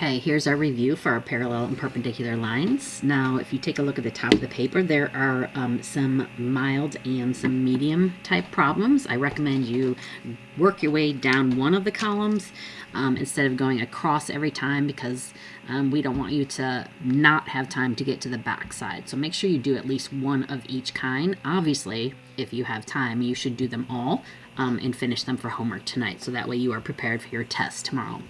Okay, here's our review for our parallel and perpendicular lines. Now, if you take a look at the top of the paper, there are some mild and some medium type problems. I recommend you work your way down one of the columns instead of going across every time, because we don't want you to not have time to get to the back side. So make sure you do at least one of each kind. Obviously, if you have time, you should do them all and finish them for homework tonight, so that way you are prepared for your test tomorrow.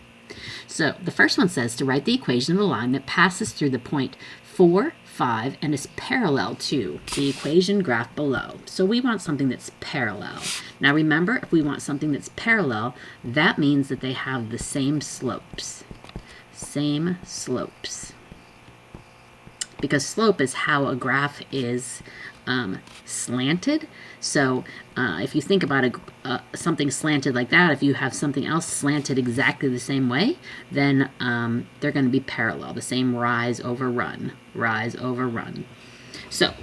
So the first one says to write the equation of a line that passes through the point 4, 5, and is parallel to the equation graph below. So we want something that's parallel. Now remember, if we want something that's parallel, that means that they have the same slopes. Same slopes. Because slope is how a graph is slanted. So if you think about something slanted like that, if you have something else slanted exactly the same way, then they're going to be parallel. The same rise over run, rise over run. So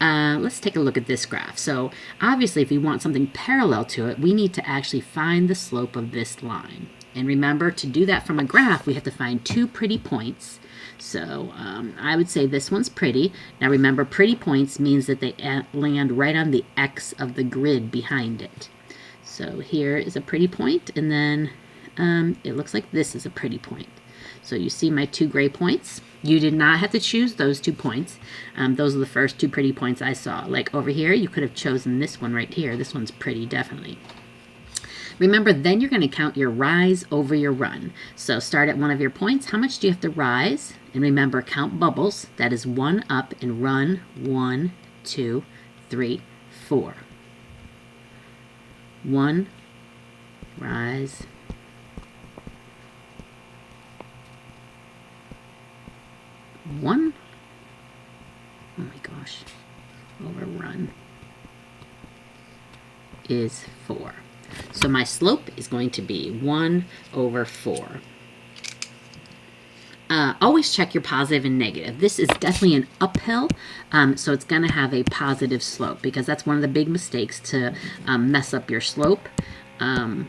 let's take a look at this graph. So obviously, if we want something parallel to it, we need to actually find the slope of this line. And remember, to do that from a graph, we have to find two pretty points. So I would say this one's pretty. Now remember, pretty points means that they land right on the X of the grid behind it. So here is a pretty point, and then it looks like this is a pretty point. So you see my two gray points. You did not have to choose those 2 points. Those are the first two pretty points I saw. Like over here, you could have chosen this one right here. This one's pretty, definitely. Remember, then you're going to count your rise over your run. So start at one of your points. How much do you have to rise? And remember, count bubbles. That is 1 up and run 1, 2, 3, 4. 1, rise, 1. Oh my gosh. Over run is 4. So my slope is going to be 1 over 4. Always check your positive and negative. This is definitely an uphill, so it's going to have a positive slope, because that's one of the big mistakes, to mess up your slope and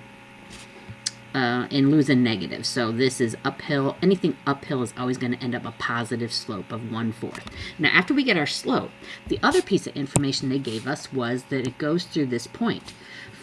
lose a negative. So this is uphill. Anything uphill is always going to end up a positive slope of 1/4. Now, after we get our slope, the other piece of information they gave us was that it goes through this point.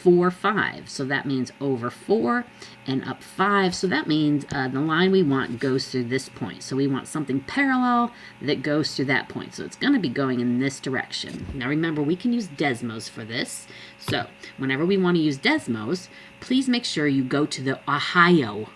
4, 5. So that means over 4 and up 5. So that means the line we want goes through this point. So we want something parallel that goes through that point. So it's going to be going in this direction. Now remember, we can use Desmos for this. So whenever we want to use Desmos, please make sure you go to the Ohio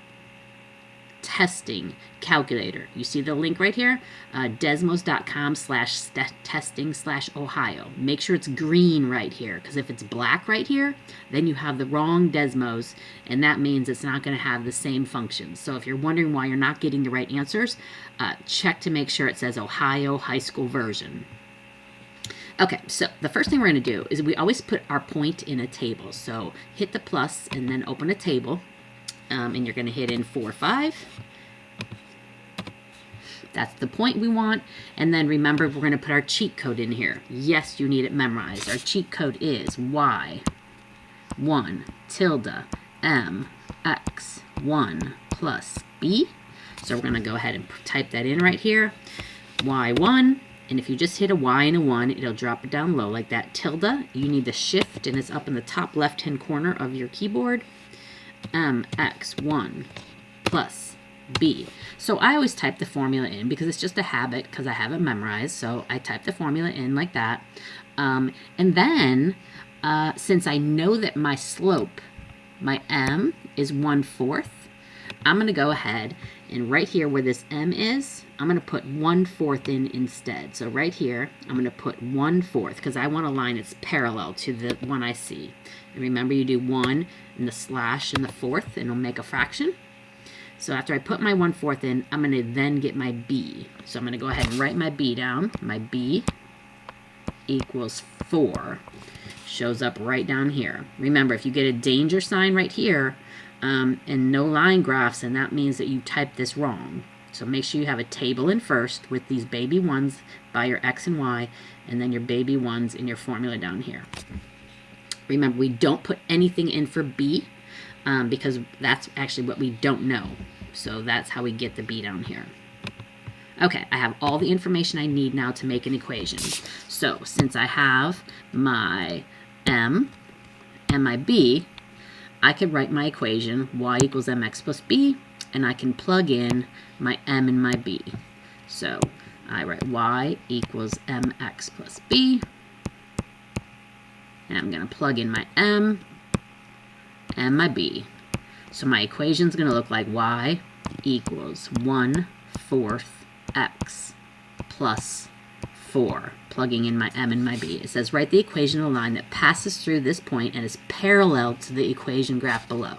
testing calculator. You see the link right here, desmos.com/testing/Ohio. Make sure it's green right here, because if it's black right here, then you have the wrong Desmos, and that means it's not going to have the same functions. So if you're wondering why you're not getting the right answers, check to make sure it says Ohio High School version. Okay, so the first thing we're going to do is we always put our point in a table. So hit the plus and then open a table. And you're going to hit in 4, 5. That's the point we want. And then remember, we're going to put our cheat code in here. Yes, you need it memorized. Our cheat code is Y 1 tilde M X 1 plus B. So we're going to go ahead and type that in right here. Y1. And if you just hit a Y and a 1, it'll drop it down low like that. Tilde, you need the shift, and it's up in the top left-hand corner of your keyboard. Mx1 plus B. So I always type the formula in because it's just a habit, because I have it memorized. So I type the formula in like that. And then, since I know that my slope, my M, is 1/4, I'm going to go ahead and right here where this M is, I'm going to put 1/4 in instead. So right here, I'm going to put 1/4 because I want a line that's parallel to the one I see. And remember, you do 1 and the slash and the 4th, and it'll make a fraction. So after I put my 1/4 in, I'm going to then get my B. So I'm going to go ahead and write my B down. My B equals 4. Shows up right down here. Remember, if you get a danger sign right here, and no line graphs, and that means that you typed this wrong. So make sure you have a table in first with these baby ones by your X and Y, and then your baby ones in your formula down here. Remember, we don't put anything in for B because that's actually what we don't know. So that's how we get the b down here. Okay, I have all the information I need now to make an equation. So since I have my m and my b, I could write my equation y equals mx plus b, and I can plug in my m and my b. So I write y equals mx plus b, and I'm going to plug in my m and my b. So my equation is going to look like y equals 1/4 x plus 4, plugging in my m and my b. It says write the equation of a line that passes through this point and is parallel to the equation graph below.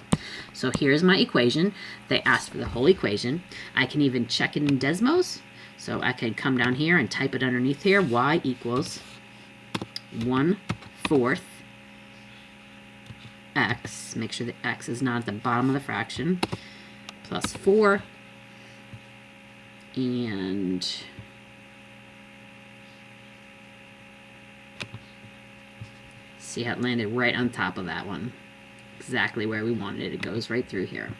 So here's my equation. They asked for the whole equation. I can even check it in Desmos. So I could come down here and type it underneath here. Y equals 1/4 x, make sure the x is not at the bottom of the fraction, plus 4, and see how it landed right on top of that one. Exactly where we wanted it. It goes right through here.